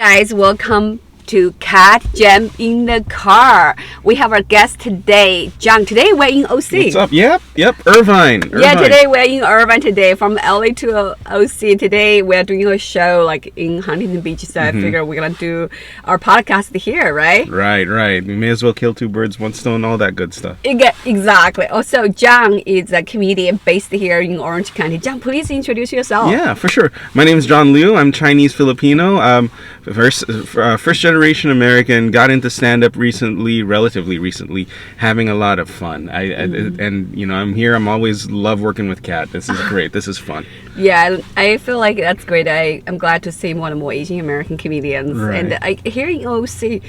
Guys, welcome to Cat Jam in the Car. We have our guest today, John. Today we're in OC. What's up? Yep. Irvine. Yeah, today we're in Irvine today, from LA to OC. Today we're doing a show like in Huntington Beach, so I figure we're gonna do our podcast here, right? Right. We may as well kill two birds, one stone, all that good stuff. Exactly. Also, John is a comedian based here in Orange County. John, please introduce yourself. Yeah, for sure. My name is John Liu. I'm Chinese Filipino. First generation American. Got into stand-up relatively recently, having a lot of fun. I'm here. I'm always love working with Kat. This is great. This is fun. Yeah, I feel like that's great. I'm glad to see more and more Asian American comedians. Right. And here in OC,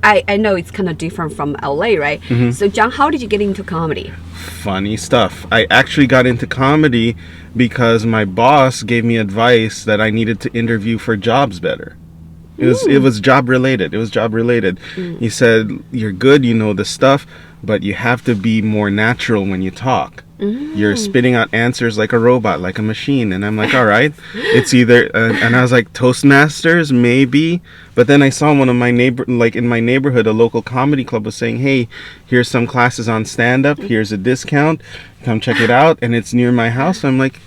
I know it's kind of different from LA, right? So, John, how did you get into comedy? Funny stuff. I actually got into comedy because my boss gave me advice that I needed to interview for jobs better. It was job related. He said, "You're good, you know the stuff, but you have to be more natural when you talk. You're spitting out answers like a robot, like a machine." And I'm like, "All right, it's either." And I was like, "Toastmasters, maybe." But then I saw one of my in my neighborhood, a local comedy club was saying, "Hey, here's some classes on stand up. Here's a discount. Come check it out." And it's near my house. I'm like,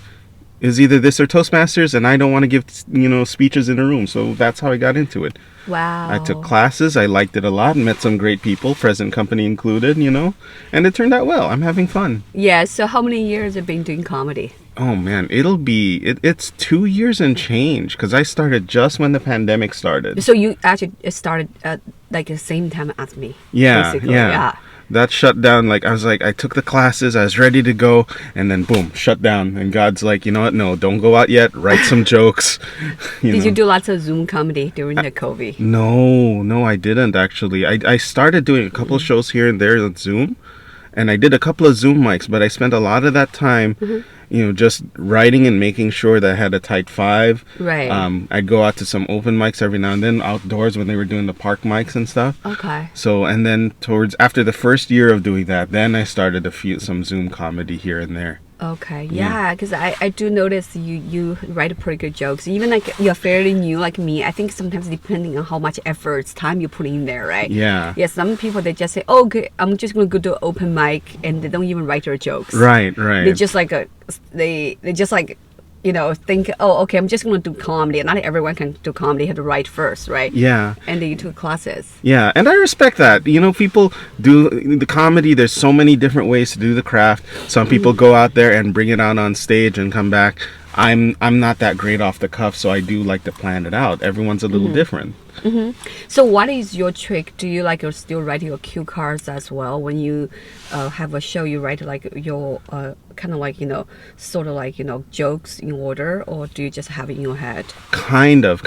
is either this or Toastmasters, and I don't want to give speeches in a room, so that's how I got into it. Wow. I took classes, I liked it a lot, met some great people, present company included, and it turned out well. I'm having fun. Yeah, so how many years have you been doing comedy? Oh man, it's 2 years and change, because I started just when the pandemic started. So you actually started at like the same time as me. Yeah. Basically. Yeah. That shut down, I took the classes, I was ready to go, and then boom, shut down. And God's like, you know what, no, don't go out yet, write some jokes. Did you do lots of Zoom comedy during the COVID? No, I didn't actually. I started doing a couple of shows here and there on Zoom, and I did a couple of Zoom mics, but I spent a lot of that time, just writing and making sure that I had a tight five. Right. I'd go out to some open mics every now and then, outdoors when they were doing the park mics and stuff. Okay. So, and then after the first year of doing that, then I started some Zoom comedy here and there. Okay, yeah, because I do notice you write pretty good jokes. Even like you're fairly new like me. I think sometimes depending on how much effort, time you put in there, right? Yeah. Yeah, some people they just say, "Oh, okay, I'm just gonna go to open mic," and they don't even write their jokes. Right. They just think, "Oh, okay, I'm just gonna do comedy." Not everyone can do comedy. You have to write first, right? Yeah. And then you took classes. Yeah, and I respect that. People do the comedy. There's so many different ways to do the craft. Some people go out there and bring it out on stage and come back. I'm not that great off the cuff, so I do like to plan it out. Everyone's a little different. So what is your trick? Do you still write your cue cards as well when you have a show? You write like your kind of sort of jokes in order, or do you just have it in your head? Kind of.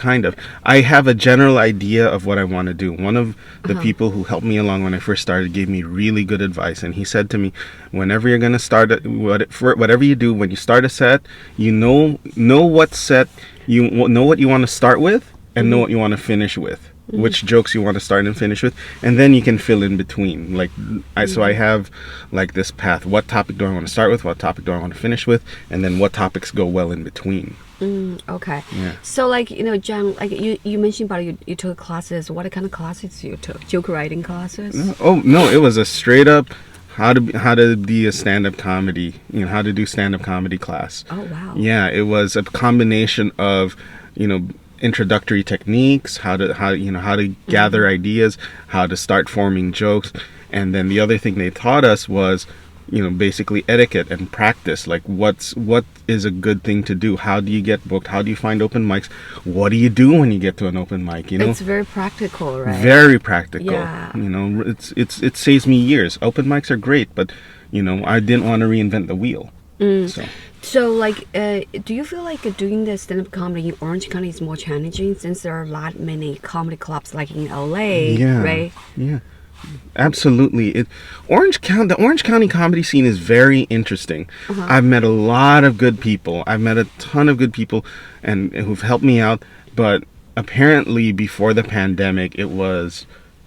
I have a general idea of what I want to do. One of the people who helped me along when I first started gave me really good advice, and he said to me, whenever you're going to start whatever you do, when you start a set, you know what set you know what you want to start with, and know what you want to finish with, which jokes you want to start and finish with, and then you can fill in between. So I have like this path. What topic do I want to start with? What topic do I want to finish with? And then what topics go well in between. Okay. Yeah. So John, you mentioned about you took classes. What kind of classes you took? Joke writing classes? No, it was a straight up how to be a stand-up comedy, how to do stand-up comedy class. Oh wow. Yeah, it was a combination of, introductory techniques, how to gather ideas, how to start forming jokes, and then the other thing they taught us was, basically etiquette and practice. Like what is a good thing to do? How do you get booked? How do you find open mics? What do you do when you get to an open mic? It's very practical, right? Very practical. Yeah. It saves me years. Open mics are great, but I didn't want to reinvent the wheel. So, do you feel like doing the stand-up comedy in Orange County is more challenging since there are many comedy clubs like in LA, right? Yeah, absolutely. The Orange County comedy scene is very interesting. I've met a lot of good people. I've met a ton of good people and who've helped me out. But apparently, before the pandemic, it was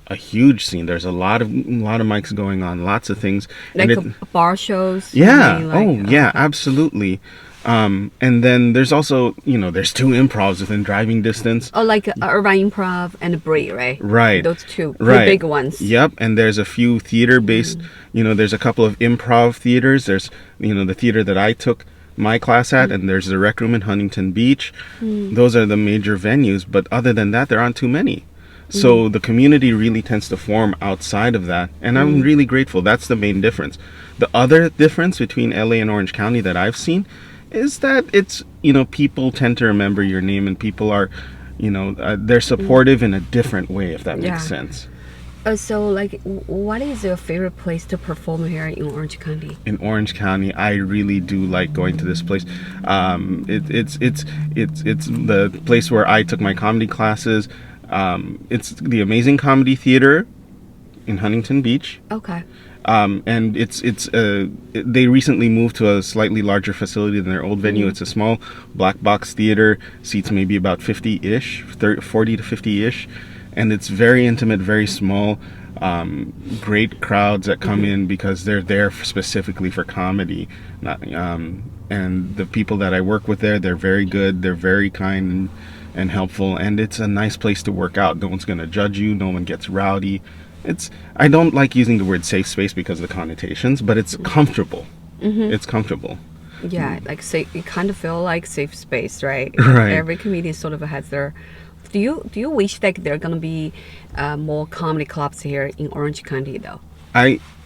a huge scene. There's a lot of mics going on, lots of things. Like bar shows? Yeah. Yeah, absolutely. And then there's also, there's two improvs within driving distance. Oh, like Irvine Improv and Bree, right? Right. Those two Right. big ones. Yep. And there's a few theater-based, there's a couple of improv theaters. There's, the theater that I took my class at, and there's the Rec Room in Huntington Beach. Those are the major venues. But other than that, there aren't too many. So the community really tends to form outside of that. And I'm really grateful. That's the main difference. The other difference between LA and Orange County that I've seen is that it's, people tend to remember your name, and people are, they're supportive in a different way, if that Yeah. makes sense. So, like, what is your favorite place to perform here in Orange County? In Orange County, I really do like going to this place. It's the place where I took my comedy classes. It's the Amazing Comedy Theater in Huntington Beach. Okay. And they recently moved to a slightly larger facility than their old venue. It's a small black box theater, seats maybe about 50-ish, 40 to 50-ish, and it's very intimate, very small. Great crowds that come in because they're there specifically for comedy. And the people that I work with there, they're very good, they're very kind and helpful, and it's a nice place to work out. No one's going to judge you, no one gets rowdy. I don't like using the word safe space because of the connotations, but it's comfortable. It's comfortable. Yeah, like you kind of feel like safe space, right? Right. Every comedian sort of has their. Do you wish that there are gonna be more comedy clubs here in Orange County though?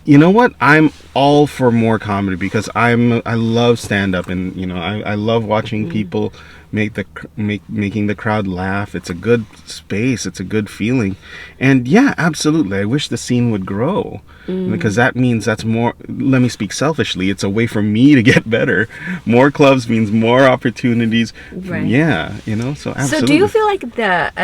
You know what? I'm all for more comedy because I love stand up, and I love watching people making the crowd laugh. It's a good space. It's a good feeling. And yeah, absolutely. I wish the scene would grow because that means that's more, let me speak selfishly, it's a way for me to get better. More clubs means more opportunities. Right. Yeah, so absolutely. So do you feel like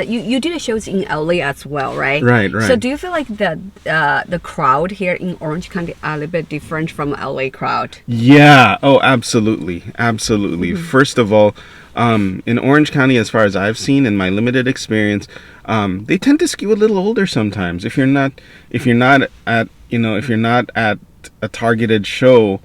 you did shows in LA as well, right? Right. So do you feel like the crowd here in Orange County are a little bit different from LA crowd? Yeah. Oh, absolutely. Absolutely. First of all, in Orange County, as far as I've seen in my limited experience, they tend to skew a little older sometimes. If you're not at a targeted show,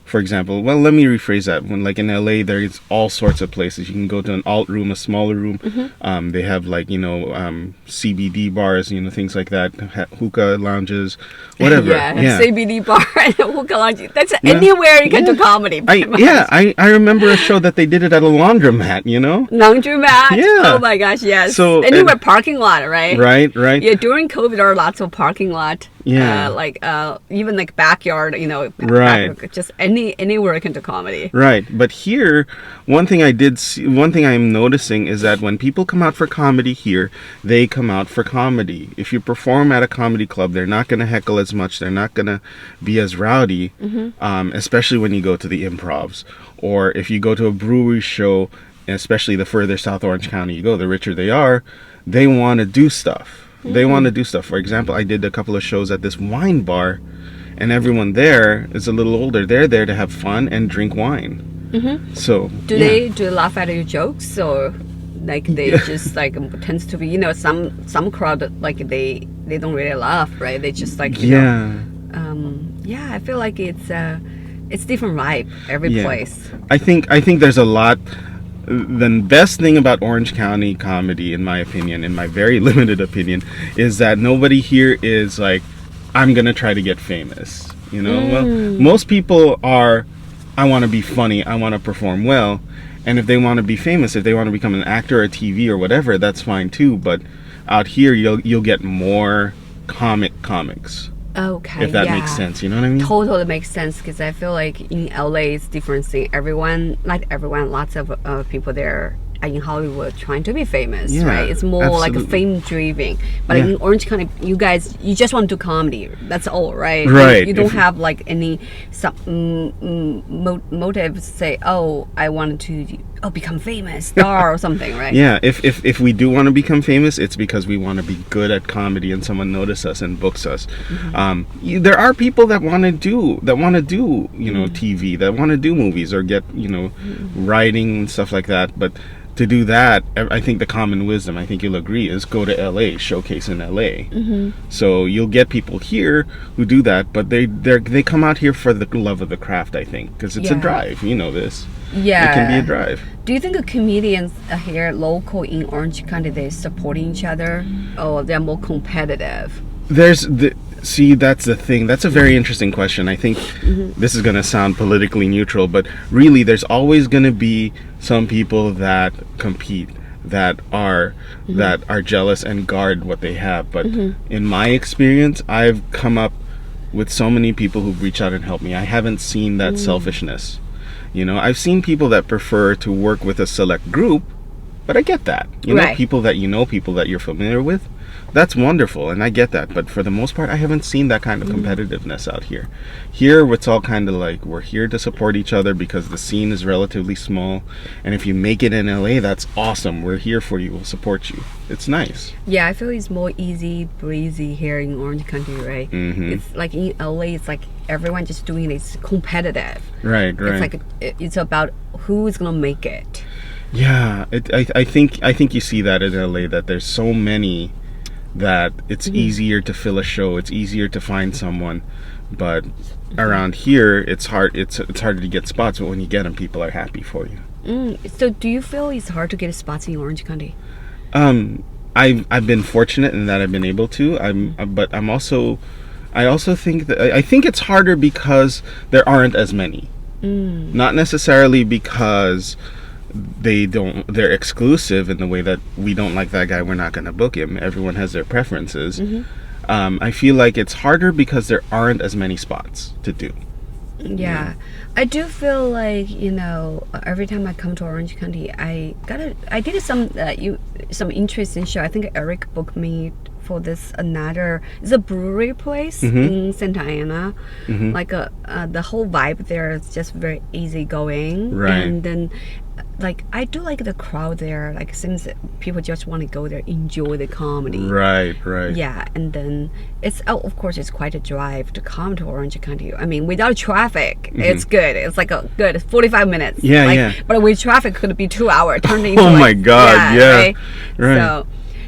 for example, well, let me rephrase that. When, like in LA, there's all sorts of places. You can go to an alt room, a smaller room. They have CBD bars, things like that, hookah lounges, whatever. Yeah. CBD bar and hookah lounge. That's anywhere you can do comedy. I remember a show that they did it at a laundromat. Laundromat. Yeah. Oh my gosh, yes. So anywhere parking lot, right? Right. Yeah, during COVID, there are lots of parking lot. Yeah. Even like backyard, Right. Just anywhere you can do comedy. Right. But here, one thing I'm noticing is that when people come out for comedy here, they come out for comedy. If you perform at a comedy club, they're not going to heckle as much. They're not going to be as rowdy, especially when you go to the improvs. Or if you go to a brewery show, especially the further South Orange County you go, the richer they are, they want to do stuff. They want to do stuff. For example, I did a couple of shows at this wine bar, and everyone there is a little older. They're there to have fun and drink wine. So do they laugh at your jokes, or like they just like tends to be some crowd like they don't really laugh, right? They just like I feel like it's different vibe every place. I think there's a lot. The best thing about Orange County comedy, in my opinion, in my very limited opinion, is that nobody here is like, I'm gonna try to get famous. Well, most people are, I want to be funny, I want to perform well, and if they want to be famous, if they want to become an actor or TV or whatever, that's fine too. But out here, you'll get more comics. Okay, if that makes sense, you know what I mean? Totally makes sense, because I feel like in LA it's different thing. Lots of people there in Hollywood trying to be famous, right? It's more like a fame driven. But in Orange County, you just want to do comedy. That's all, right? Right. You don't have like any motive to say, oh, I want to become famous star or something, right? Yeah. If we do want to become famous, it's because we want to be good at comedy and someone notices us and books us. There are people that want to do TV, that want to do movies or get writing and stuff like that, but to do that, I think the common wisdom, I think you'll agree, is go to LA, showcase in LA. So you'll get people here who do that, but they come out here for the love of the craft, I think, because it's a drive, this. Yeah. It can be a drive. Do you think the comedians here local in Orange County they supporting each other, or they're more competitive? See, that's the thing. That's a very interesting question. I think this is going to sound politically neutral, but really there's always going to be some people that compete, that are jealous and guard what they have. But in my experience, I've come up with so many people who've reached out and helped me. I haven't seen that selfishness. You know, I've seen people that prefer to work with a select group, but I get that. You know, Right. people that you're familiar with. That's wonderful, and I get that. But for the most part, I haven't seen that kind of competitiveness out here. Here, it's all kind of like we're here to support each other because the scene is relatively small. And if you make it in LA, that's awesome. We're here for you. We'll support you. It's nice. Yeah, I feel it's more easy breezy here in Orange County, right? It's like in LA, it's like everyone just doing it. It's competitive. Right. It's like it's about who is gonna make it. Yeah, I think you see that in LA, that there's so many that it's easier to fill a show. It's easier to find someone, but around here it's hard. It's harder to get spots, but when you get them, people are happy for you. So do you feel it's hard to get spots in Orange County? I've been fortunate in that I've been able to. I also think that I think it's harder because there aren't as many. Not necessarily because they're exclusive in the way that we don't like that guy, we're not going to book him. Everyone has their preferences. I feel like it's harder because there aren't as many spots to do. Yeah, I do feel like, you know, every time I come to Orange County, I did some interesting show. I think Eric booked me for this it's a brewery place in Santa Ana. Like the whole vibe there is just very easygoing. Right. And then like I do like the crowd there. Like since people just want to go there, enjoy the comedy. Right. Yeah, and then of course it's quite a drive to come to Orange County. I mean, without traffic, it's good. It's like a good 45 minutes. Yeah. But with traffic, could be 2 hours. Turned into Oh my God, yeah. Right. So,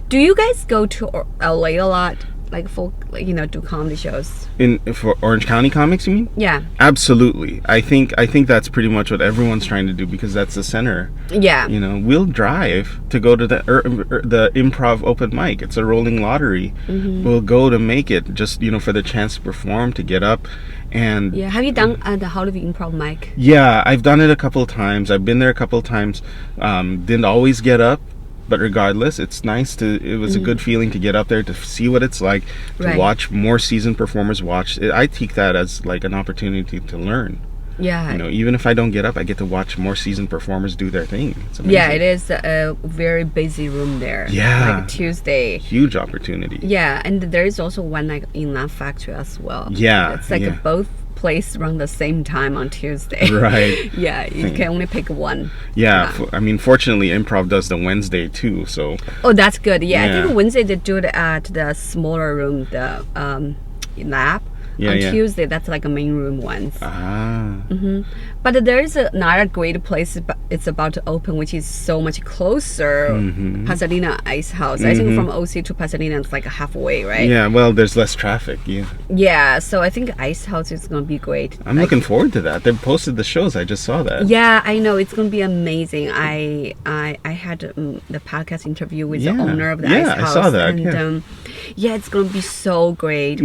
do you guys go to LA a lot? Like for do comedy shows? For Orange County comics, you mean? Yeah. Absolutely. I think that's pretty much what everyone's trying to do because that's the center. Yeah. You know, we'll drive to go to the improv open mic. It's a rolling lottery. We'll go to make it just for the chance to perform, to get up. And yeah, have you done the Hollywood Improv mic? Yeah, I've done it a couple of times. I've been there a couple of times. Didn't always get up. But regardless, it was a good feeling to get up there, to see what it's like, to watch more seasoned performers watch. I take that as like an opportunity to learn. Yeah. Even if I don't get up, I get to watch more seasoned performers do their thing. It's amazing. Yeah, it is a very busy room there. Yeah. Like Tuesday. Huge opportunity. Yeah, and there is also one like in Laugh Factory as well. Yeah. It's like both place around the same time on Tuesday. Right. Yeah, you can only pick one. Yeah, fortunately, improv does the Wednesday too, so. Oh, that's good. Yeah, I think Wednesday they do it at the smaller room, the lab. Yeah, on Tuesday, that's like a main room ones. But there is another great place it's about to open, which is so much closer, Pasadena Ice House. I think from OC to Pasadena, it's like halfway, right? Yeah, well, there's less traffic. Yeah. Yeah, so I think Ice House is going to be great. I'm looking forward to that. They've posted the shows. I just saw that. Yeah, I know. It's going to be amazing. I had the podcast interview with the owner of the Ice House. Yeah, I saw that. And, it's going to be so great.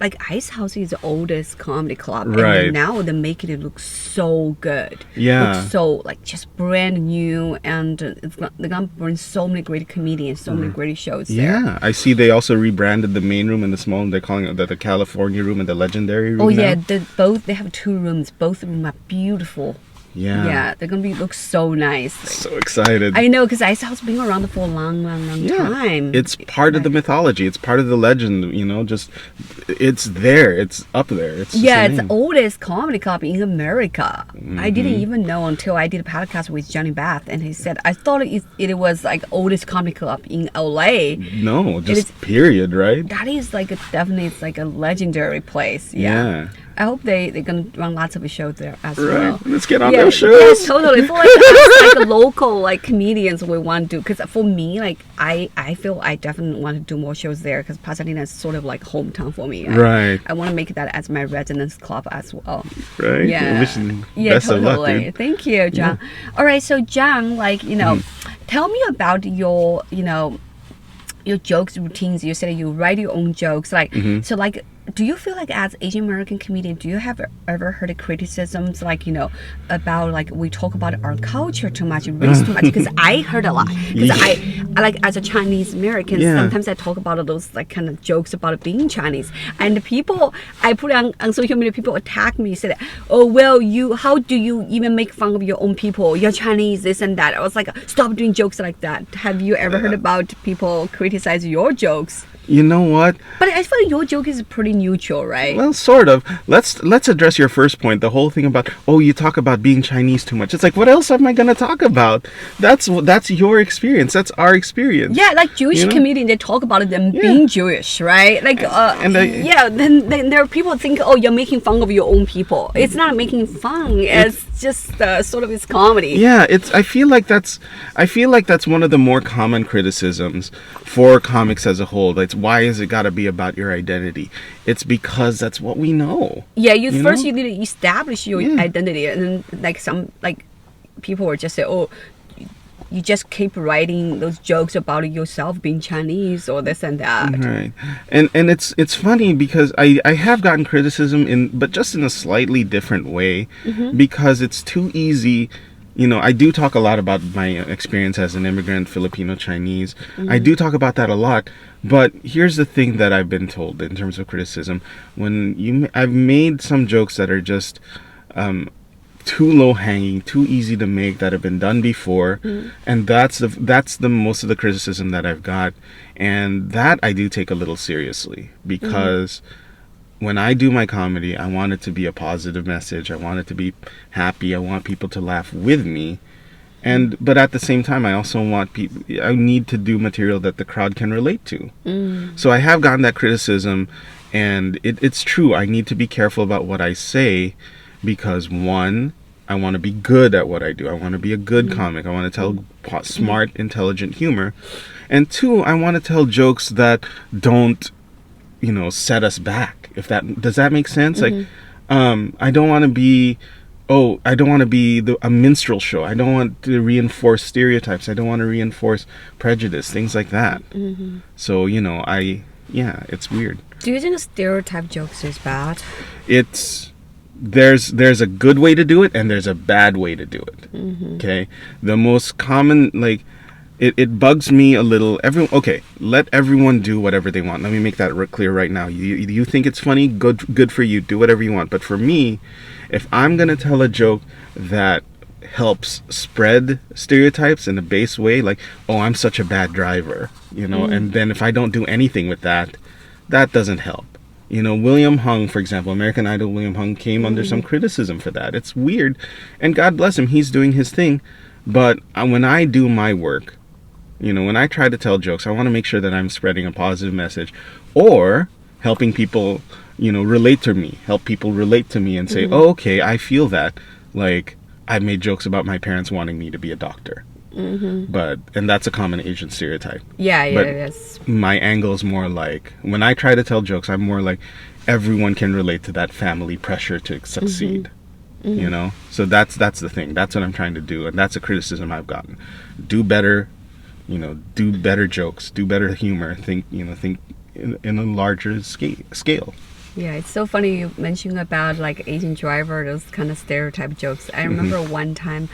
Like Ice House is the oldest comedy club. Right. And now they're making it look so good. Yeah. Looks so like just brand new, and they're going to bring so many great comedians, so many great shows there. Yeah, I see they also rebranded the main room and the small room. They're calling it the California room and the legendary room. Oh, now. yeah. They have 2 rooms. Both of them are beautiful. Yeah. Yeah, they're gonna look so nice. So excited. I know, because Ice House been around for a long time. It's part of the mythology. It's part of the legend. Just it's there. It's up there. It's the oldest comedy club in America. I didn't even know until I did a podcast with Johnny Bath, and he said I thought it was like oldest comedy club in LA. No, just period, right? That is like definitely it's like a legendary place. Yeah. I hope they're gonna run lots of shows there as Right. well. Let's get on Yeah, those shows. yes, totally. For like us, like local like comedians, we want to. Because for me, like I feel I definitely want to do more shows there because Pasadena is sort of like hometown for me. Right. I want to make that as my residence club as well. Right. Yeah. Wish you Yeah, best totally. of luck, dude. Thank you, John. All right, so John, like tell me about your your jokes routines. You said you write your own jokes, like so like. Do you feel like as Asian American comedian, do you have ever heard criticisms like about like we talk about our culture too much, race too much? Because I heard a lot. Because I like as a Chinese American, Yeah. sometimes I talk about those like kind of jokes about being Chinese, and people I put on social media, people attack me, said, "Oh well, how do you even make fun of your own people? You're Chinese, this and that." I was like, stop doing jokes like that. Have you ever heard about people criticize your jokes? You know what? But I feel like your joke is pretty neutral, right? Well, sort of. Let's address your first point. The whole thing about you talk about being Chinese too much. It's like, what else am I gonna talk about? That's your experience. That's our experience. Yeah, like Jewish You know? comedians, they talk about them being Jewish, right? Like, then there are people think, oh, you're making fun of your own people. It's not making fun. It's just sort of it's comedy. Yeah, I feel like that's one of the more common criticisms for comics as a whole. That's why is it got to be about your identity? It's because that's what we know. Yeah, you know? need to establish your identity, and then like some people will just say, oh, you just keep writing those jokes about yourself being Chinese or this and that. Right. And it's funny because I have gotten criticism but just in a slightly different way because it's too easy. I do talk a lot about my experience as an immigrant Filipino Chinese. I do talk about that a lot. But here's the thing that I've been told in terms of criticism. I've made some jokes that are just too low hanging, too easy to make, that have been done before, and that's the most of the criticism that I've got, and that I do take a little seriously because when I do my comedy, I want it to be a positive message. I want it to be happy. I want people to laugh with me. But at the same time, I also want I need to do material that the crowd can relate to. So I have gotten that criticism, and it's true. I need to be careful about what I say because one, I want to be good at what I do. I want to be a good comic. I want to tell smart, intelligent humor. And two, I want to tell jokes that don't, set us back. Does that make sense? Like, I don't want to be a minstrel show. I don't want to reinforce stereotypes. I don't want to reinforce prejudice, things like that. So, it's weird. Do you think stereotype jokes is bad? There's a good way to do it and there's a bad way to do it. Okay? The most common, like, it bugs me a little. Let everyone do whatever they want. Let me make that clear right now. You think it's funny? Good for you. Do whatever you want. But for me, if I'm gonna tell a joke that helps spread stereotypes in a base way, like, oh, I'm such a bad driver, and then if I don't do anything with that doesn't help. William Hung, for example, American Idol William Hung came under some criticism for that. It's weird, and God bless him, he's doing his thing. But when I do my work, when I try to tell jokes, I want to make sure that I'm spreading a positive message or helping people, relate to me, help people relate to me and say, oh, okay, I feel that. Like, I've made jokes about my parents wanting me to be a doctor. And that's a common Asian stereotype. Yeah, it is. My angle is more like, when I try to tell jokes, I'm more like, everyone can relate to that family pressure to succeed. So that's the thing. That's what I'm trying to do, and that's a criticism I've gotten. Do better, do better jokes, do better humor. Think in a larger scale. Yeah, it's so funny you mentioned about like Asian driver, those kind of stereotype jokes. I remember one time,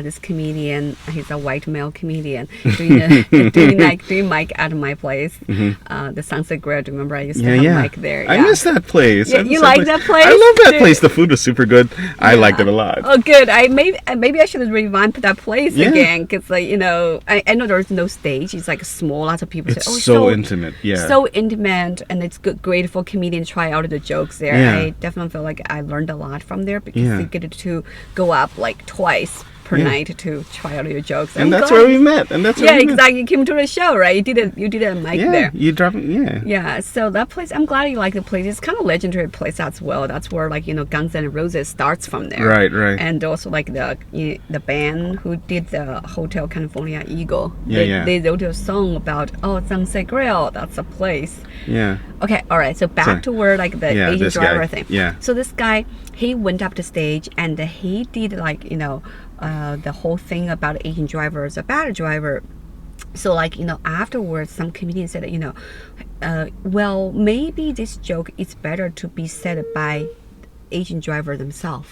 this comedian, he's a white male comedian, doing mic at my place, the Sunset Grill. Do you remember I used to have mic there? Yeah. I miss that place. Yeah, you like that place? I love that place. The food was super good. I liked it a lot. Oh, good. Maybe I should revamp that place again because I know there's no stage. It's like small. Lots of people say, it's so intimate. Yeah, so intimate, and it's great for comedians to try out the jokes there. I definitely feel like I learned a lot from there because you get to go up like twice per Yeah. night to try out your jokes. And I'm that's glad- where we met. And that's where Yeah, we met. exactly. You came to the show, right? You did a mic Yeah, there. you drop. Yeah. Yeah, so that place, I'm glad you like the place. It's kind of legendary place as well. That's where like Guns N' Roses starts from there. Right, right. And also like the band who did the Hotel California Eagle. Yeah, They wrote a song about Sunset Grill. That's a place. Yeah. Okay, all right. So back Sorry. to where like the Yeah, Asian this driver guy. thing. Yeah. So this guy, he went up the stage and he did like the whole thing about Asian driver is a bad driver. So like afterwards, some comedian said well maybe this joke is better to be said by Asian driver themselves,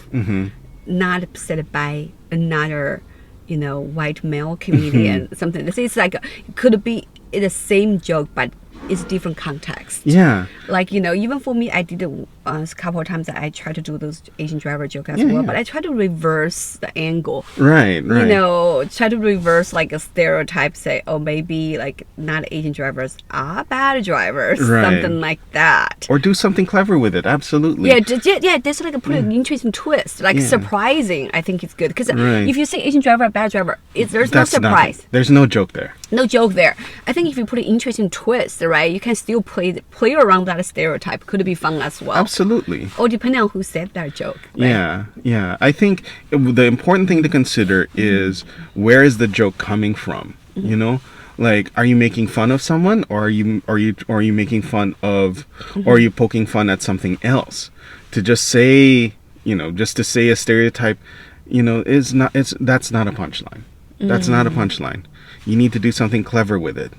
not said by another white male comedian. Something. It's like it could be the same joke, but it's different context. Yeah. Like even for me, I did it a couple of times. I try to do those Asian driver joke as Yeah, well, yeah. but I try to reverse the angle. Right, right. Try to reverse like a stereotype. Say, maybe like not Asian drivers are bad drivers, Right. something like that. Or do something clever with it. Absolutely. Yeah, there's like put an interesting twist, like Yeah. surprising. I think it's good because Right. if you say Asian driver, bad driver, there's no That's surprise. nothing. There's no joke there. No joke there. I think if you put an interesting twist, right, you can still play around that stereotype. Could be fun as well. Absolutely. Or depending on who said that joke. Right? Yeah, yeah. I think the important thing to consider is where is the joke coming from? You know, like are you making fun of someone, or are you making fun of, or are you poking fun at something else? To just say, just to say a stereotype, is not. That's not a punchline. That's not a punchline. You need to do something clever with it.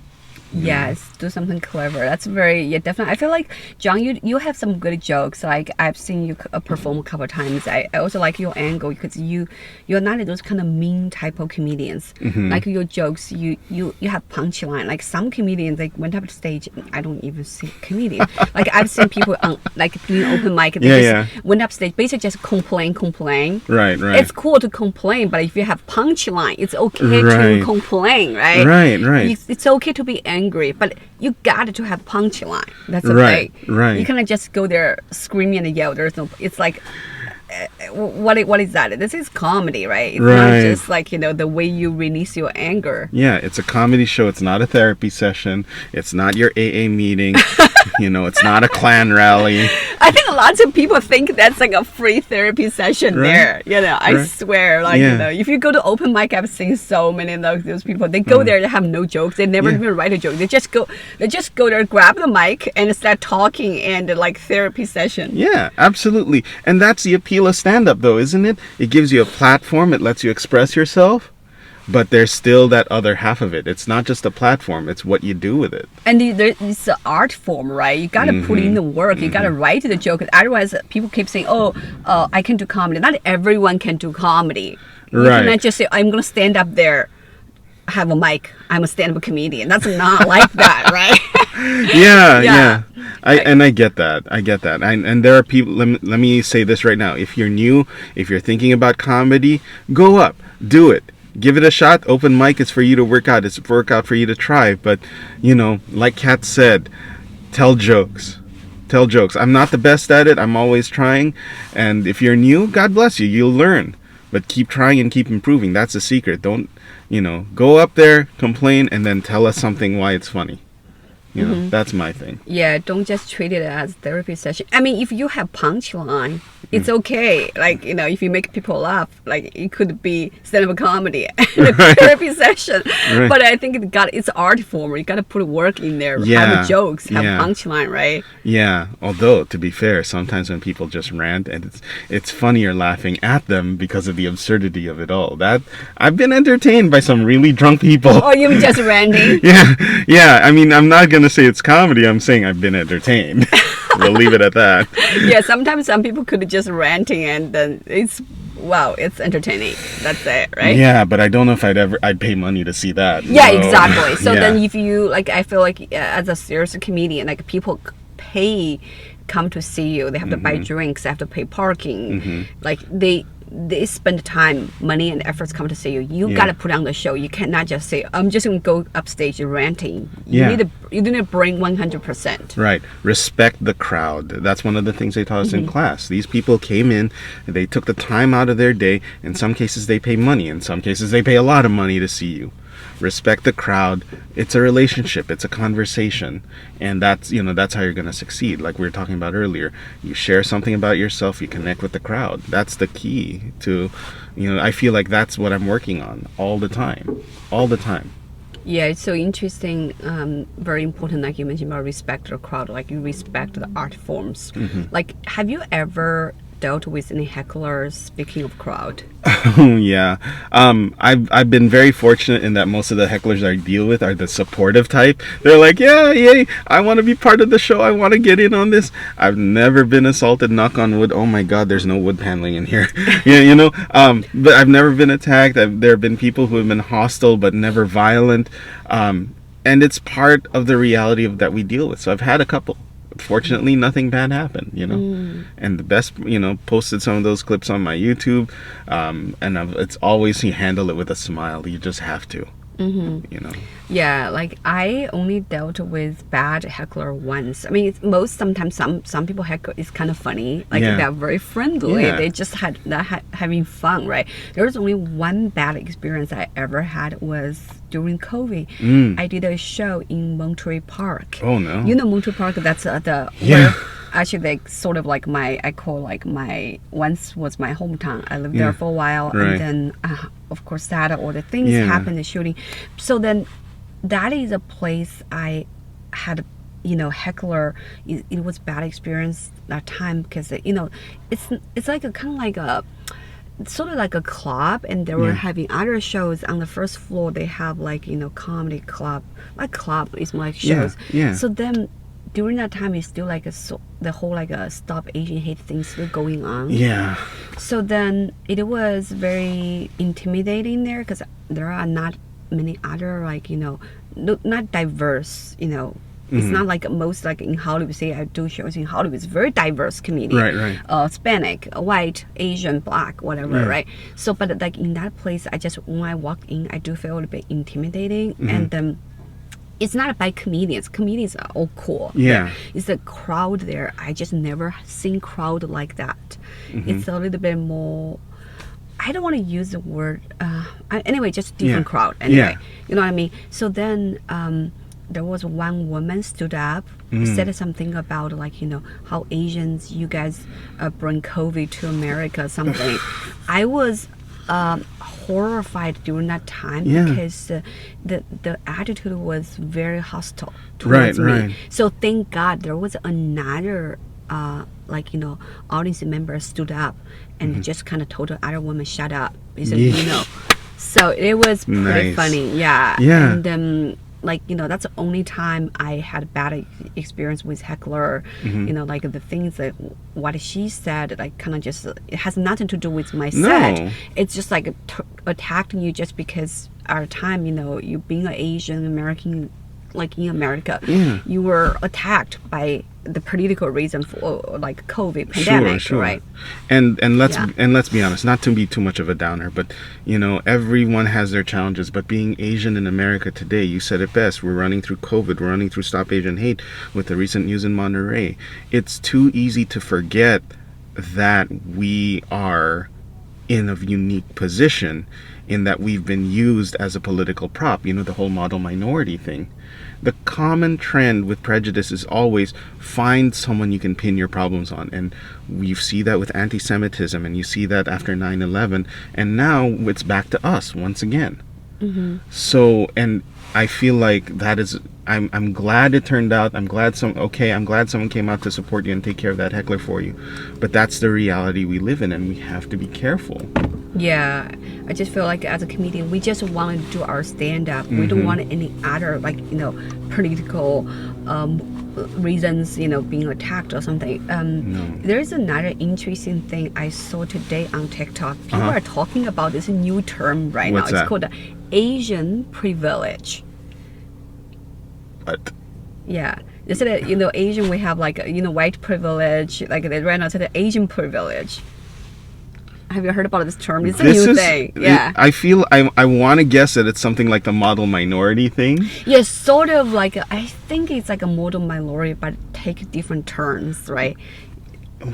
Yes, do something clever. That's definitely. I feel like John, you have some good jokes. Like I've seen you perform a couple of times. I also like your angle because you're not those kind of mean type of comedians. Like your jokes, you have punchline. Like some comedians, like went up to stage. I don't even see comedian. Like I've seen people on like doing open mic. They just went up stage, basically just complain. Right, right. It's cool to complain, but if you have punchline, it's okay Right. to complain, right? Right, right. It's okay to be angry, but you got to have punchline. That's the Right, thing. right. You cannot just go there screaming and yell. There's no. It's like, what is that? This is comedy, right? It's not Right. just like the way you release your anger. Yeah, it's a comedy show. It's not a therapy session. It's not your AA meeting. It's not a Klan rally. I think lots of people think that's like a free therapy session Right. there. I Right. swear, like Yeah. if you go to open mic, I've seen so many of those people. They go there, they have no jokes. They never Yeah. even write a joke. They just go there, grab the mic, and start talking and like therapy session. Yeah, absolutely. And that's the appeal of stand-up, though, isn't it? It gives you a platform. It lets you express yourself. But there's still that other half of it. It's not just a platform. It's what you do with it. And it's an art form, right? You gotta put in the work. You gotta write the joke. Otherwise, people keep saying, I can do comedy. Not everyone can do comedy. You Right. cannot just say, I'm gonna stand up there, have a mic. I'm a stand-up comedian. That's not like that, right? Yeah, Yeah. yeah. I get that. I get that. And there are people. Let me say this right now. If you're new, if you're thinking about comedy, go up, do it. Give it a shot. Open mic is for you to work out. It's a workout for you to try. But, like Kat said, tell jokes. Tell jokes. I'm not the best at it. I'm always trying. And if you're new, God bless you. You'll learn. But keep trying and keep improving. That's the secret. Don't, go up there, complain, and then tell us something why it's funny. That's my thing. Yeah, don't just treat it as therapy session. I mean, if you have punchline, it's okay. Like, if you make people laugh, like it could be stand-up comedy and a therapy session. Right. But I think it's art form. You got to put work in there. Yeah. Have jokes, have Yeah. punchline, right? Yeah, although to be fair, sometimes when people just rant, and it's funnier laughing at them because of the absurdity of it all. That I've been entertained by some really drunk people. Or you just ranting. Yeah. I mean, I'm not gonna say it's comedy. I'm saying I've been entertained. We'll leave it at that. Yeah, sometimes some people could just ranting and then it's entertaining. That's it, right? Yeah, but I don't know if I'd pay money to see that. Yeah, No. exactly. So Yeah. then if you I feel like as a serious comedian, like people come to see you. They have to buy drinks. They have to pay parking. Like they spend time, money, and efforts come to see you. You Yeah. gotta put on the show. You cannot just say, "I'm just gonna go upstage ranting." Yeah. You need to bring 100%. Right. Respect the crowd. That's one of the things they taught us in class. These people came in, they took the time out of their day. In some cases, they pay money. In some cases, they pay a lot of money to see you. Respect the crowd. It's a relationship. It's a conversation. And that's how you're going to succeed. Like we were talking about earlier. You share something about yourself. You connect with the crowd. That's the key to, I feel like that's what I'm working on all the time. All the time. Yeah, it's so interesting. Very important, like you mentioned about respect the crowd, like you respect the art forms. Like, have you ever dealt with any hecklers? Speaking of crowd, Yeah. I've been very fortunate in that most of the hecklers I deal with are the supportive type. They're like, yeah, yay, I want to be part of the show. I want to get in on this. I've never been assaulted, knock on wood. Oh my God, there's no wood paneling in here. But I've never been attacked. There have been people who have been hostile, but never violent. And it's part of the reality that we deal with. So I've had a couple. Fortunately, nothing bad happened, and the best, posted some of those clips on my YouTube, and it's always, you handle it with a smile. You just have to, yeah, like I only dealt with bad heckler once. I mean, sometimes some people heckle is kind of funny, like Yeah. they're very friendly. Yeah. They just having fun, right? There was only one bad experience I ever had was during COVID. I did a show in Monterey Park. Oh no. You know Monterey Park? That's the Yeah. where actually like sort of like I call like my once was my hometown. I lived Yeah. there for a while, Right. and then of course that all the things Yeah. happened, the shooting. So then that is a place I had heckler. It was bad experience that time because it's like a kind of like a sort of like a club, and they were Yeah. having other shows on the first floor. They have like comedy club, like club is more like shows. Yeah. So then during that time it's still like the whole like a stop Asian hate thing still going on. Yeah. So then it was very intimidating there because there are not many other like not diverse It's not like most like in Hollywood. Say I do shows in Hollywood. It's very diverse community. Right. Hispanic, white, Asian, black, whatever. Yeah. Right. So, but like in that place, when I walked in, I do feel a little bit intimidating, and it's not by comedians. Comedians are all cool. Yeah. It's the crowd there. I just never seen crowd like that. It's a little bit more. I don't want to use the word. Anyway, just different Yeah. crowd. Anyway, Yeah. you know what I mean. So then. There was one woman stood up, said something about like how Asians, you guys bring COVID to America, something. I was horrified during that time Yeah. because the attitude was very hostile towards me. Right. So thank God there was another audience member stood up and just kind of told the other woman shut up. He said, Yeah. So it was pretty Nice. funny, yeah. Yeah. And that's the only time I had a bad experience with heckler. Like the things that what she said, like kind of just it has nothing to do with my set. No. It's just like attacking you just because our time, you being an Asian American, like in America, Yeah. you were attacked by the political reason for like COVID pandemic, Sure. right? And let's Yeah. and let's be honest, not to be too much of a downer, but everyone has their challenges. But being Asian in America today, you said it best. We're running through COVID. We're running through Stop Asian Hate with the recent news in Monterey. It's too easy to forget that we are in a unique position in that we've been used as a political prop. The whole model minority thing. The common trend with prejudice is always find someone you can pin your problems on. And you see that with anti-Semitism, and you see that after 9/11. And now it's back to us once again. So, and I feel like that is, I'm glad it turned out. I'm glad someone came out to support you and take care of that heckler for you. But that's the reality we live in, and we have to be careful. Yeah, I just feel like as a comedian, we just want to do our stand-up. We don't want any other political reasons, being attacked or something. There's another interesting thing I saw today on TikTok. People are talking about this new term right What's now. It's that? called Asian privilege. But Yeah. Instead of, Asian, we have white privilege. Like right now, it's the Asian privilege. Have you heard about this term? It's a This new is, thing. Yeah. I feel I want to guess that it's something like the model minority thing. Yeah, sort of like I think it's like a model minority, but take different turns, right?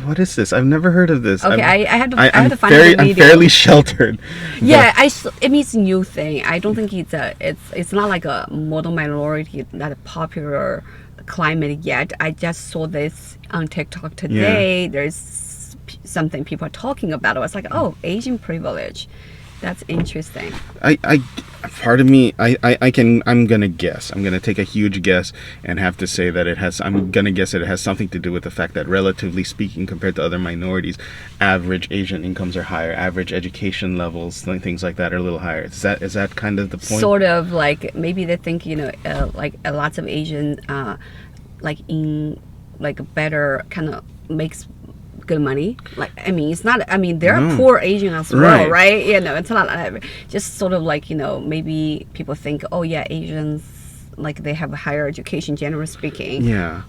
What is this? I've never heard of this. Okay, I had to I'm find the I'm video. fairly sheltered. Yeah, it means new thing. I don't think it's not like a model minority that popular climate yet. I just saw this on TikTok today. There's something people are talking about. I was like, oh, Asian privilege. That's interesting. Part of me, I'm gonna guess. I'm gonna take a huge guess and have to say that I'm gonna guess that it has something to do with the fact that, relatively speaking, compared to other minorities, average Asian incomes are higher, average education levels, things like that are a little higher. Is that kind of the point? Sort of like maybe they think, like lots of Asian, like in like better kind of makes good money. Like, I mean, it's not, I mean, there are poor Asian as well, right? It's not just sort of like, maybe people think, oh yeah, Asians, like they have a higher education, generally speaking. Yeah.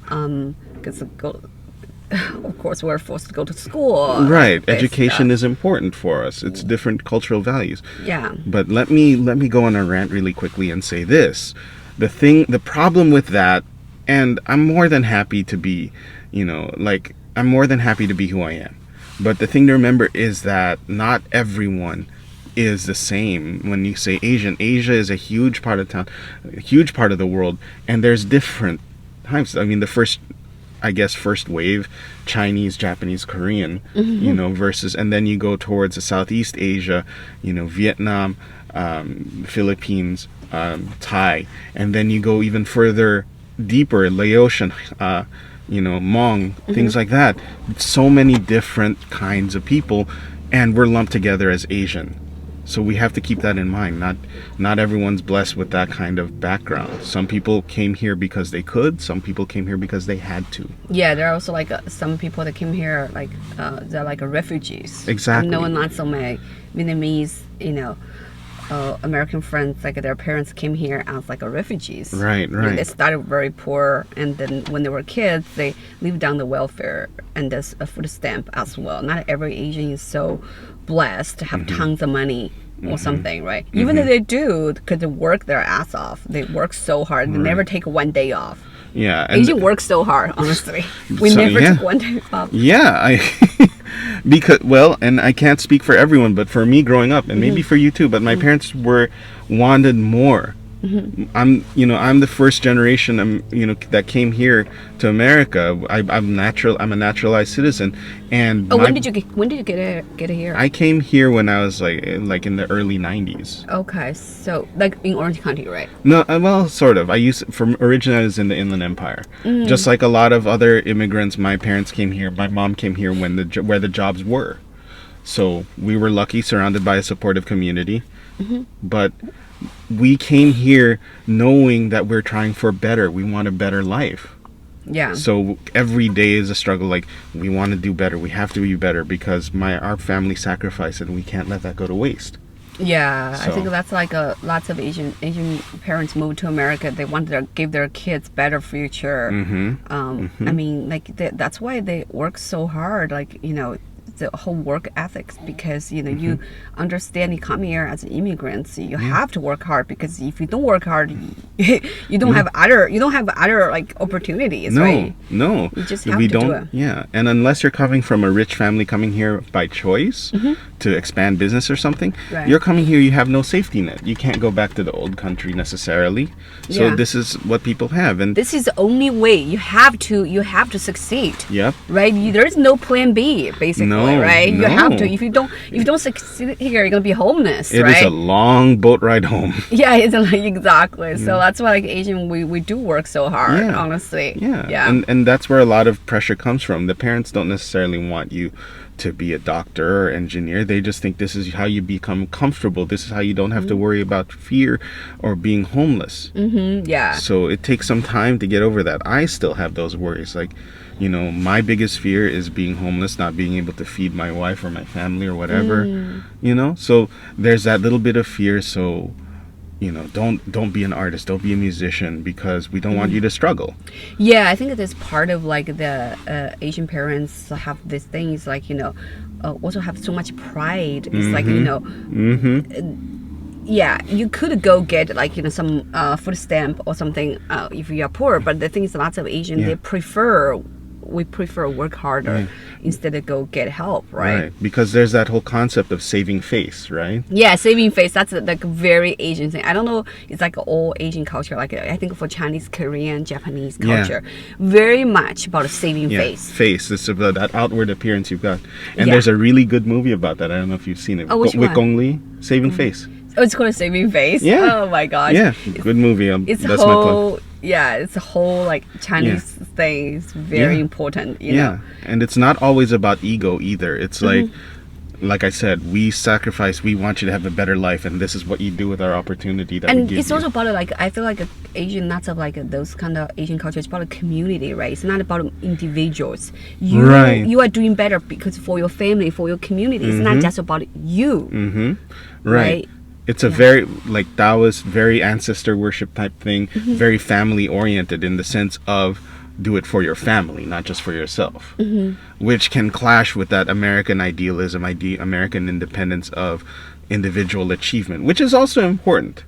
Because of course we're forced to go to school. Right. Education is important for us. It's different cultural values. Yeah. But let me go on a rant really quickly and say this. The problem with that, and I'm more than happy to be, I'm more than happy to be who I am. But the thing to remember is that not everyone is the same. When you say Asian, Asia is a huge part of town, a huge part of the world, and there's different types. I mean, the first wave, Chinese, Japanese, Korean, versus, and then you go towards the Southeast Asia, Vietnam, Philippines, Thai, and then you go even further deeper, Laotian, Hmong, things like that. So many different kinds of people, and we're lumped together as Asian. So we have to keep that in mind. Not everyone's blessed with that kind of background. Some people came here because they could. Some people came here because they had to. Yeah, there are also like some people that came here like they're like refugees. Exactly. I know lots of my Vietnamese, American friends, like their parents came here as like refugees. Right. They started very poor, and then when they were kids, they lived on the welfare and there's a food stamp as well. Not every Asian is so blessed to have tons of money or something, right? Even if they do, because they work their ass off. They work so hard. They never take one day off. Yeah. Asian work so hard, honestly. We never took one day off. Yeah, and I can't speak for everyone, but for me growing up, and maybe for you too, but my parents wanted more. I'm the first generation, that came here to America. I'm a naturalized citizen, and when did you get here? I came here when I was like in the early 90s. Okay, so like in Orange County, right? No, well, sort of. Originally I was in the Inland Empire. Just like a lot of other immigrants, my parents came here. My mom came here where the jobs were. So we were lucky, surrounded by a supportive community. But we came here knowing that we're trying for better. We want a better life. Yeah. So every day is a struggle. Like, we want to do better. We have to be better because our family sacrificed it, and we can't let that go to waste. Yeah, So. I think that's like lots of Asian parents move to America. They want to give their kids better future. I mean, like that's why they work so hard. Like the whole work ethics, because you understand you come here as an immigrant, so you have to work hard, because if you don't work hard, you don't have other like opportunities, right? No, you just have to do it. Yeah, and unless you're coming from a rich family, coming here by choice to expand business or something, Right. you're coming here, you have no safety net. You can't go back to the old country necessarily. So Yeah. this is what people have, and This is the only way. You have to succeed. yep. Right, there's no plan B, basically. No, right, you no. have to. If you don't succeed here, you're gonna be homeless. It right? is a long boat ride home. Yeah, it's like exactly. So that's why like Asian, we do work so hard. Yeah. Honestly. Yeah. And that's where a lot of pressure comes from. The parents don't necessarily want you to be a doctor or engineer. They just think this is how you become comfortable. This is how you don't have to worry about fear or being homeless. Yeah. So it takes some time to get over that. I still have those worries. Like, my biggest fear is being homeless, not being able to feed my wife or my family or whatever. So there's that little bit of fear. So don't be an artist, don't be a musician, because we don't want you to struggle. Yeah, I think it is part of like the Asian parents have these things like also have so much pride. It's like, you know, yeah, you could go get like, you know, some food stamp or something if you are poor. But the thing is, lots of Asian, we prefer work harder instead of go get help, right? Because there's that whole concept of saving face, right? Yeah, saving face. That's like a very Asian thing. I don't know. It's like all Asian culture. Like I think for Chinese, Korean, Japanese culture, very much about saving face. Face. It's about that outward appearance you've got. And there's a really good movie about that. I don't know if you've seen it. Oh, which with one? Gong Li, Saving Face. Oh, it's called Saving Face. Yeah. Oh my gosh. Yeah, good movie. It's that's whole, my plug. yeah, it's a whole like Chinese thing. It's very important, you know. And it's not always about ego either. It's like I said, we sacrifice. We want you to have a better life, and this is what you do with our opportunity that we And give it's you. also about like, I feel like Asian, lots of like those kind of Asian culture. It's about a community, right? It's not about individuals. You you are doing better because for your family, for your community. It's not just about you. Right. It's a very like Taoist, very ancestor worship type thing, very family oriented in the sense of do it for your family, not just for yourself, which can clash with that American idealism, American independence of individual achievement, which is also important.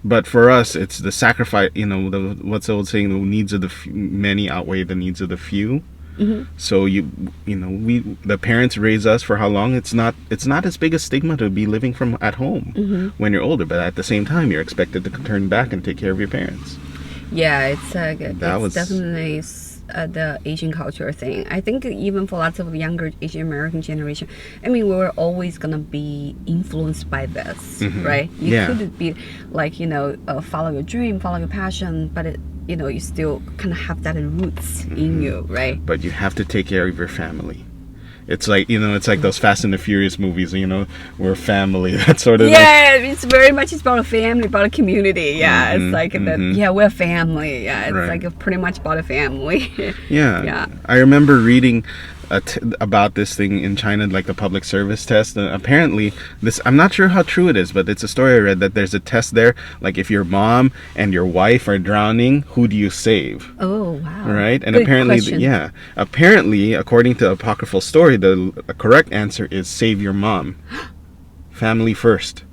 But for us, it's the sacrifice. You know, what's the old saying? The needs of the many outweigh the needs of the few. So you know, the parents raise us for how long? It's not as big a stigma to be living from at home when you're older, but at the same time you're expected to turn back and take care of your parents. Yeah, it's definitely the Asian culture thing. I think even for lots of younger Asian American generation, I mean, we were always gonna be influenced by this, right? You could be like, you know, follow your dream, follow your passion, but you know, you still kind of have that roots in you, right? But you have to take care of your family. It's like, you know, it's like those Fast and the Furious movies, you know, we're family, that sort of thing. Yeah, it's very much about a family, about a community. Yeah, it's like we're family. Yeah, it's like pretty much about a family. Yeah. I remember reading about this thing in China, like the public service test. Apparently, I'm not sure how true it is, but it's a story I read that there's a test there. Like if your mom and your wife are drowning, who do you save? Oh, wow. Right? And Good apparently, question. apparently, according to apocryphal story, the correct answer is save your mom. Family first.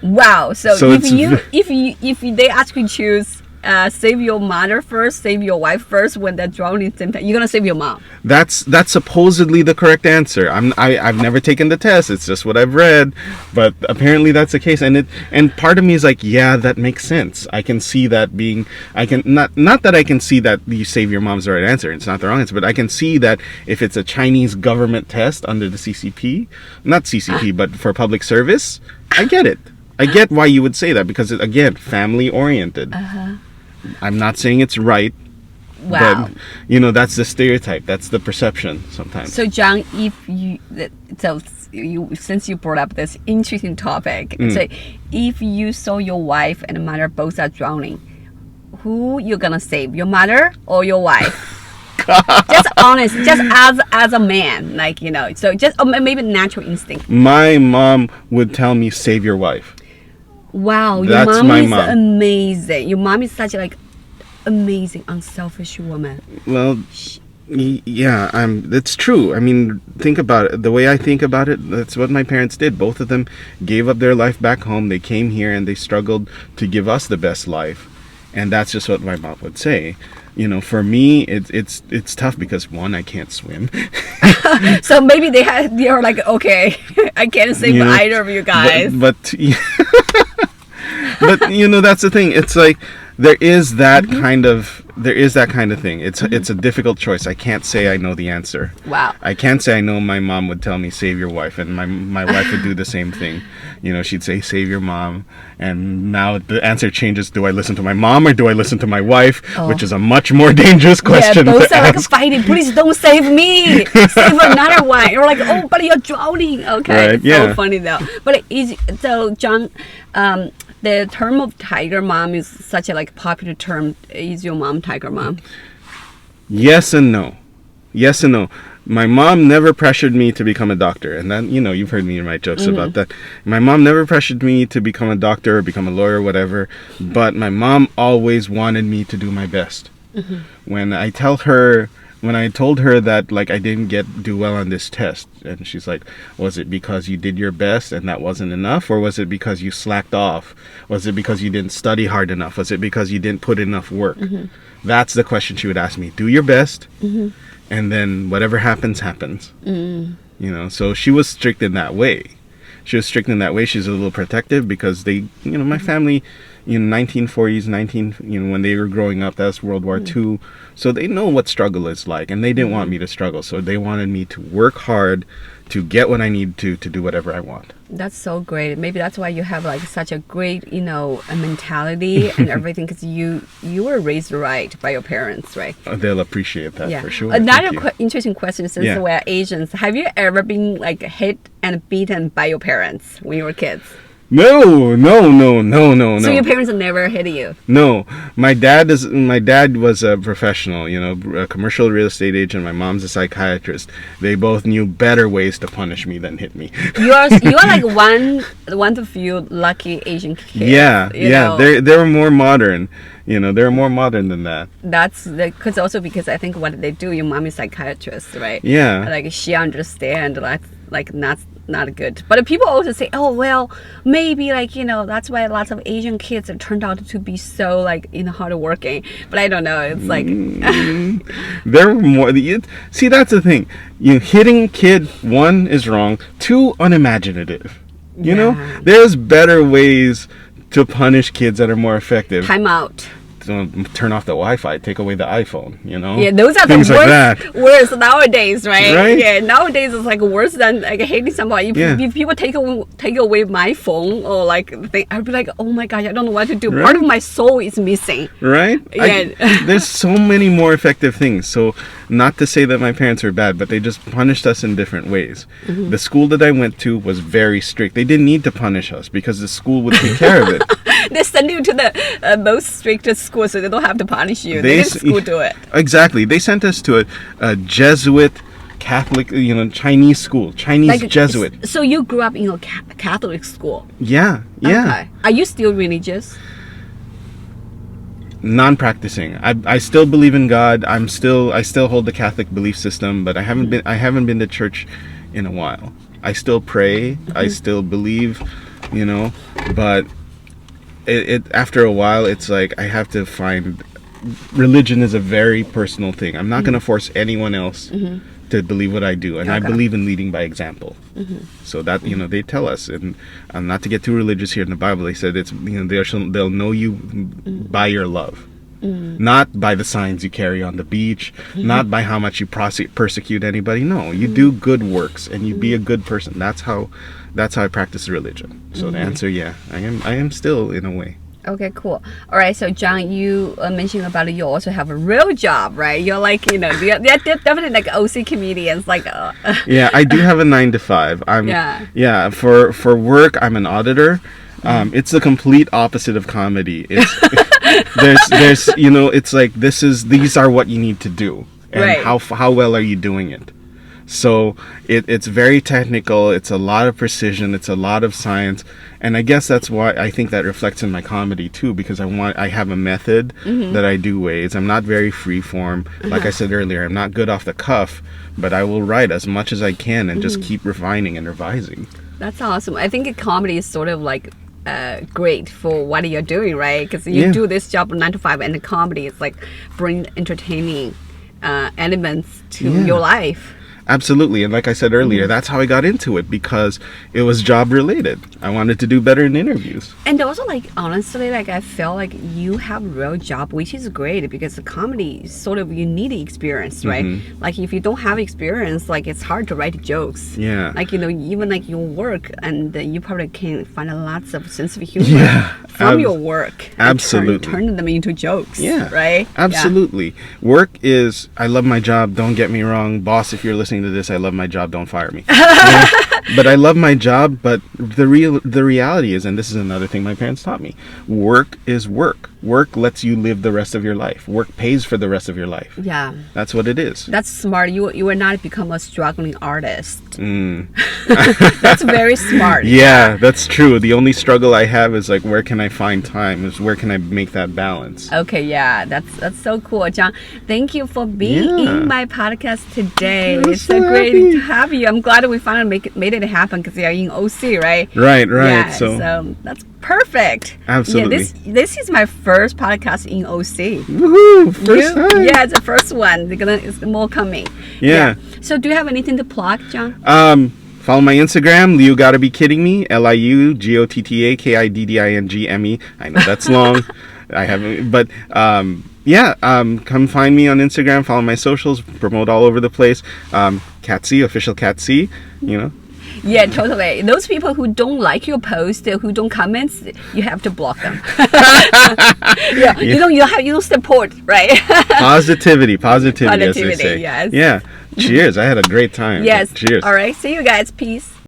Wow. So it's if they ask you to choose save your mother first, save your wife first when they're drowning, same time, you're gonna save your mom. That's supposedly the correct answer. I've never taken the test. It's just what I've read, but apparently that's the case. And part of me is like, yeah, that makes sense. I can see that being. I can not that I can see that you save your mom's the right answer. It's not the wrong answer, but I can see that if it's a Chinese government test under the CCP, not CCP, but for public service, I get it. I get why you would say that because again, family oriented. I'm not saying it's right. Wow. But, you know, that's the stereotype. That's the perception sometimes. So, John, since you brought up this interesting topic, so if you saw your wife and mother both are drowning, who you gonna save? Your mother or your wife? Just honest, just as a man, like, you know. So just maybe natural instinct. My mom would tell me, save your wife. Wow, your That's mom my is mom. amazing. Your mom is such a like amazing, unselfish woman. Well, yeah, it's true. I mean, think about it. The way I think about it, that's what my parents did. Both of them gave up their life back home. They came here and they struggled to give us the best life. And that's just what my mom would say. You know, for me, it's tough because one, I can't swim. So maybe they're like, okay, I can't save either of you guys. But but you know, that's the thing. It's like there is that kind of thing. It's a difficult choice. I can't say I know the answer. Wow. I can't say I know my mom would tell me save your wife, and my wife would do the same thing. You know, she'd say save your mom, and now the answer changes. Do I listen to my mom or do I listen to my wife? Which is a much more dangerous question. Yeah, both to are like ask. fighting. Please don't save me. Save another one. You're like, oh, but you're drowning. Okay, Right, it's yeah. so funny though. But so John, the term of tiger mom is such a like popular term. Is your mom tiger mom? Yes and no. Yes and no. My mom never pressured me to become a doctor. And then, you know, you've heard me write jokes about that. My mom never pressured me to become a doctor or become a lawyer or whatever. But my mom always wanted me to do my best. When I tell her when I told her that like I didn't do well on this test, and she's like, was it because you did your best and that wasn't enough, or was it because you slacked off? Was it because you didn't study hard enough? Was it because you didn't put enough work? That's the question she would ask me. Do your best, and then whatever happens, happens. You know, so she was strict in that way. She's a little protective because they, you know, my family, you know, 1940s, when they were growing up, that's World War II. So they know what struggle is like, and they didn't want me to struggle. So they wanted me to work hard to get what I need to do whatever I want. That's so great. Maybe that's why you have like such a great, you know, a mentality and everything, because you were raised right by your parents, right? They'll appreciate that for sure. Another interesting question, since we're Asians, have you ever been like hit and beaten by your parents when you were kids? No. So your parents never hit you? No, my dad was a professional, you know, a commercial real estate agent. My mom's a psychiatrist. They both knew better ways to punish me than hit me. You're like one of the few lucky Asian kids. Yeah. They were more modern. You know, they're more modern than that. That's because I think what they do, your mom is a psychiatrist, right? Yeah. Like she understands like not good. But people also say, oh well, maybe like, you know, that's why lots of Asian kids have turned out to be so like, you know, hardworking. But I don't know. It's like there were more. See, that's the thing. You hitting kid, one is wrong. Two, unimaginative. You know, there's better ways to punish kids that are more effective. Time out. Turn off the Wi-Fi, take away the iPhone, you know? Yeah, those are things the like worst nowadays, right? Right? Yeah, nowadays it's like worse than like hitting somebody. If people take away my phone or like I'd be like, oh my gosh, I don't know what to do. Right? Part of my soul is missing. Right? Yeah. There's so many more effective things. So not to say that my parents were bad, but they just punished us in different ways. The school that I went to was very strict. They didn't need to punish us because the school would take care of it. They send you to the most strictest school, so they don't have to punish you. They let school do it. Exactly. They sent us to a Jesuit Catholic, you know, Chinese school, Chinese like, Jesuit. So you grew up in a Catholic school? Yeah. Okay. Are you still religious? Non-practicing. I still believe in God. I still hold the Catholic belief system, but I haven't been to church in a while. I still pray. I still believe, you know, but it after a while it's like I have to find religion is a very personal thing. I'm not going to force anyone else to believe what I do, and I believe in leading by example. So that, you know, they tell us, and not to get too religious here in the Bible, they said it's, you know, they'll know you by your love, not by the signs you carry on the beach, not by how much you persecute anybody. No, you do good works and you be a good person. That's how I practice religion. So the answer, yeah, I am still in a way. Okay, cool. All right, so John, you mentioned about you also have a real job, right? You're like, you know, they're definitely like OC comedians, like. Yeah, I do have a 9 to 5. For work, I'm an auditor. It's the complete opposite of comedy. It's there's you know, it's like these are what you need to do, and how well are you doing it. So it's very technical. It's a lot of precision. It's a lot of science, and I guess that's why I think that reflects in my comedy too, because I have a method that I do ways. I'm not very free form. Like I said earlier, I'm not good off the cuff, but I will write as much as I can and just keep refining and revising. That's awesome. I think comedy is sort of like great for what you're doing, right? Because you do this job 9 to 5, and the comedy is like bring entertaining elements to your life. Absolutely. And like I said earlier, that's how I got into it, because it was job related. I wanted to do better in interviews. And also, like, honestly, like, I feel like you have a real job, which is great, because the comedy is sort of, you need experience, right? Like, if you don't have experience, like, it's hard to write jokes. Yeah. Like, you know, even like your work, and you probably can find lots of sense of humor from your work. Absolutely. Turn them into jokes. Yeah. Right? Absolutely. Yeah. Work is, I love my job. Don't get me wrong. Boss, if you're listening to this, I love my job. Don't fire me. But I love my job. But the reality is, and this is another thing my parents taught me, work is work. work lets you live the rest of your life. Work pays for the rest of your life. Yeah. That's what it is. That's smart. You will not become a struggling artist. Mm. That's very smart. Yeah, that's true. The only struggle I have is like, where can I find time? Is where can I make that balance? Okay, yeah, that's so cool, John. Thank you for being Yeah. in my podcast today. I'm It's so so great happy. to have you. I'm glad we finally made it happen because you're in OC, right? Right, right. Yeah, So, that's perfect. Absolutely. Yeah, this is my first podcast in OC. woohoo! First time. Yeah, it's the first one. It's more coming. Yeah. So, do you have anything to plug, John? Follow my Instagram, Liu Gotta Be Kidding Me, LIUGOTTAKIDDINGME. I know that's long. I haven't, but come find me on Instagram, follow my socials, promote all over the place. Cat C, official Cat C, you know. Yeah, totally. Those people who don't like your post, who don't comment, you have to block them. Yeah, you don't support, right? Positivity, as they Positivity, say. yes. Yeah. Cheers. I had a great time. Yes. Cheers. All right. See you guys. Peace.